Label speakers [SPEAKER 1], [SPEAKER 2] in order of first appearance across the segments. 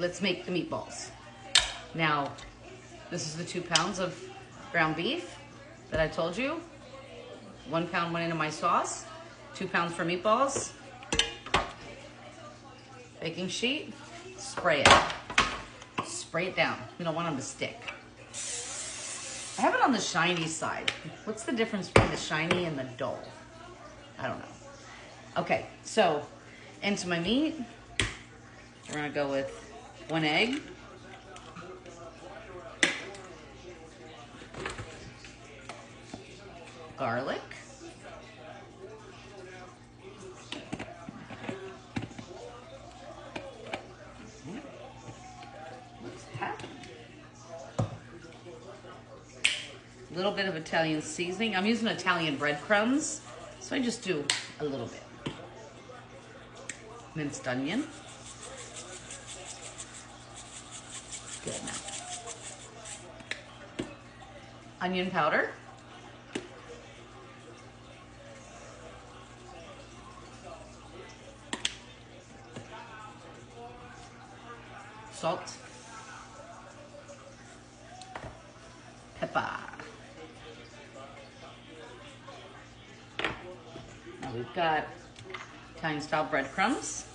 [SPEAKER 1] let's make the meatballs. Now, this is the 2 pounds of ground beef that I told you. 1 pound went into my sauce. 2 pounds for meatballs. Baking sheet, spray it. Spray it down. You don't want them to stick. I have it on the shiny side. What's the difference between the shiny and the dull? I don't know. Okay, so into my meat, we're gonna go with 1 egg. Garlic. What's happening? A little bit of Italian seasoning. I'm using Italian breadcrumbs, so I just do a little bit. Minced onion. Good now. Onion powder. Salt. Pepper. Now we've got Italian style breadcrumbs.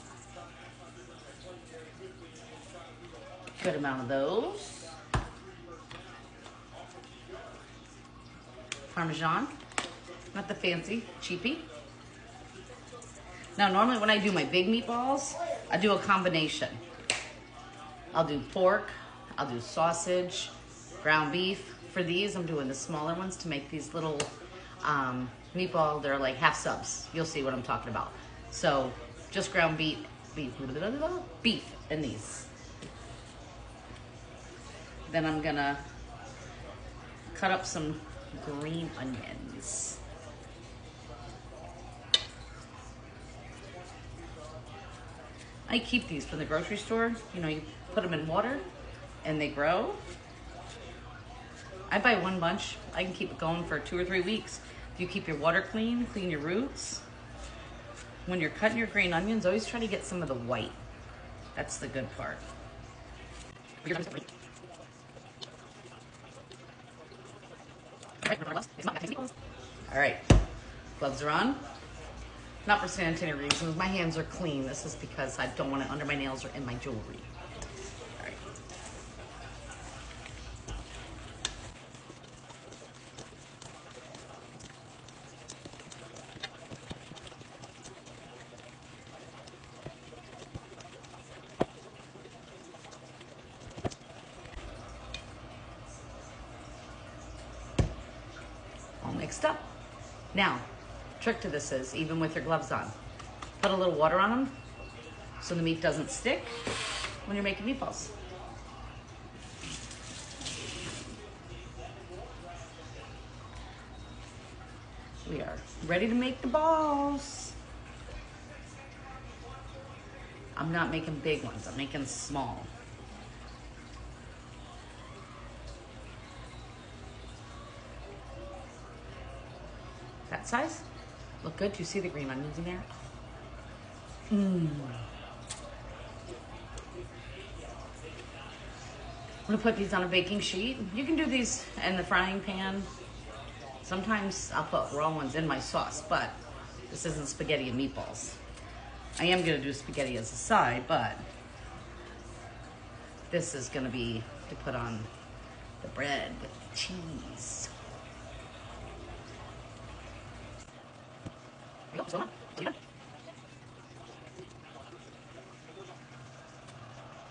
[SPEAKER 1] Good amount of those. Parmesan, not the fancy, cheapy. Now normally when I do my big meatballs, I do a combination. I'll do pork, I'll do sausage, ground beef. For these, I'm doing the smaller ones to make these little meatball. They're like half subs. You'll see what I'm talking about. So just ground beef in these. Then I'm gonna cut up some green onions. I keep these from the grocery store. You know, you put them in water and they grow. I buy 1 bunch. I can keep it going for 2 or 3 weeks. If you keep your water clean, clean your roots. When you're cutting your green onions, always try to get some of the white. That's the good part. All right, gloves are on. Not for sanitary reasons. My hands are clean. This is because I don't want it under my nails or in my jewelry. All right. All mixed up. Now, trick to this is, even with your gloves on, put a little water on them so the meat doesn't stick when you're making meatballs. We are ready to make the balls. I'm not making big ones, I'm making small. That size? Look good? Do you see the green onions in there? I'm gonna put these on a baking sheet. You can do these in the frying pan. Sometimes I'll put raw ones in my sauce, but this isn't spaghetti and meatballs. I am gonna do spaghetti as a side, but this is gonna be to put on the bread with the cheese.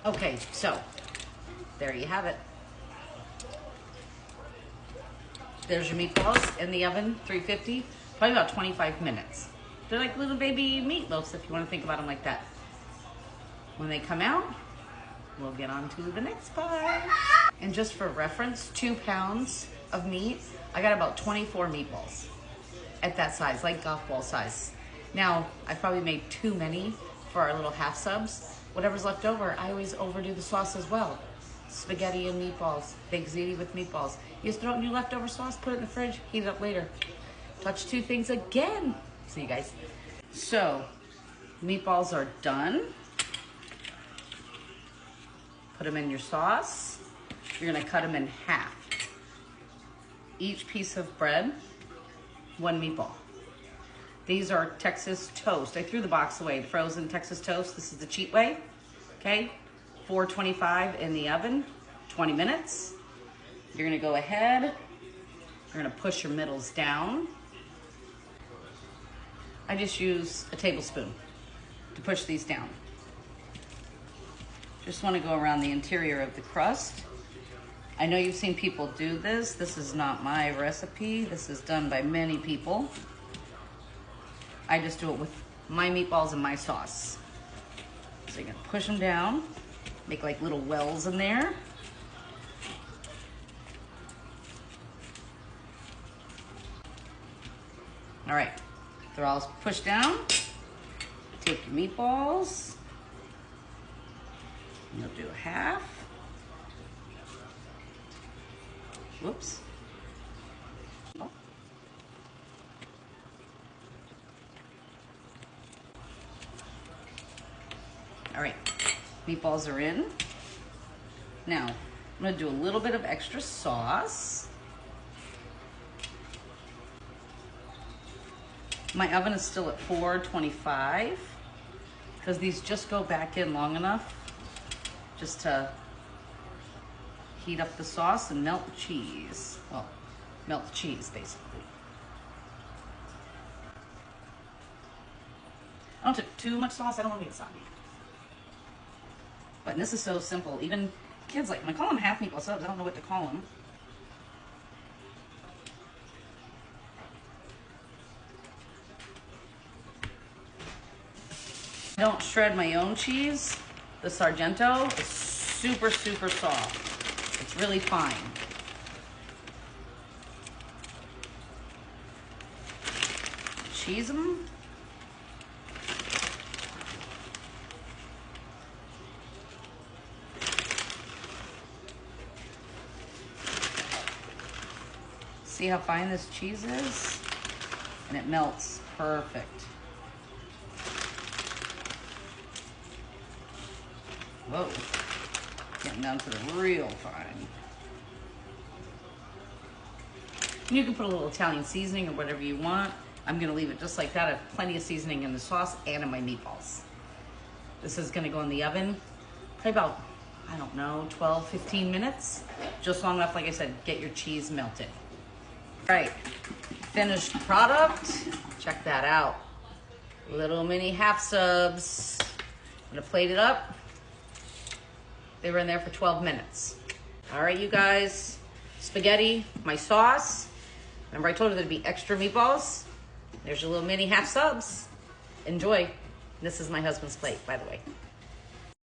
[SPEAKER 1] Okay, so there you have it. There's your meatballs in the oven, 350, probably about 25 minutes. They're like little baby meatloafs if you want to think about them like that. When they come out, we'll get on to the next part. And just for reference, 2 pounds of meat, I got about 24 meatballs at that size, like golf ball size. Now, I probably made too many for our little half subs. Whatever's left over, I always overdo the sauce as well. Spaghetti and meatballs, baked ziti with meatballs. You just throw it in your leftover sauce, put it in the fridge, heat it up later. Touch 2 things again. See you guys. So, meatballs are done. Put them in your sauce. You're gonna cut them in half. Each piece of bread, 1 meatball. These are Texas toast. I threw the box away, the frozen Texas toast. This is the cheap way, okay? 425 in the oven, 20 minutes. You're gonna go ahead, you're gonna push your middles down. I just use a tablespoon to push these down. Just wanna go around the interior of the crust. I know you've seen people do this. This is not my recipe. This is done by many people. I just do it with my meatballs and my sauce. So you're gonna push them down, make like little wells in there. All right, they're all pushed down. Take your meatballs, and you'll do a half. Whoops. Oh. All right, meatballs are in. Now, I'm gonna do a little bit of extra sauce. My oven is still at 425 because these just go back in long enough just to heat up the sauce and melt the cheese. Well, melt the cheese basically. I don't take too much sauce, I don't want to make it soggy. But this is so simple. Even kids like them. I call them half meatball subs. I don't know what to call them. I don't shred my own cheese. The Sargento is super, super soft. It's really fine. Cheese them. See how fine this cheese is? And it melts perfect. Whoa, getting down to the real fine. You can put a little Italian seasoning or whatever you want. I'm gonna leave it just like that. I have plenty of seasoning in the sauce and in my meatballs. This is gonna go in the oven, probably about, I don't know, 12, 15 minutes. Just long enough, like I said, get your cheese melted. All right, finished product. Check that out. Little mini half subs. I'm gonna plate it up. They were in there for 12 minutes. All right, you guys, spaghetti, my sauce. Remember I told you there'd be extra meatballs? There's your little mini half subs. Enjoy. This is my husband's plate, by the way.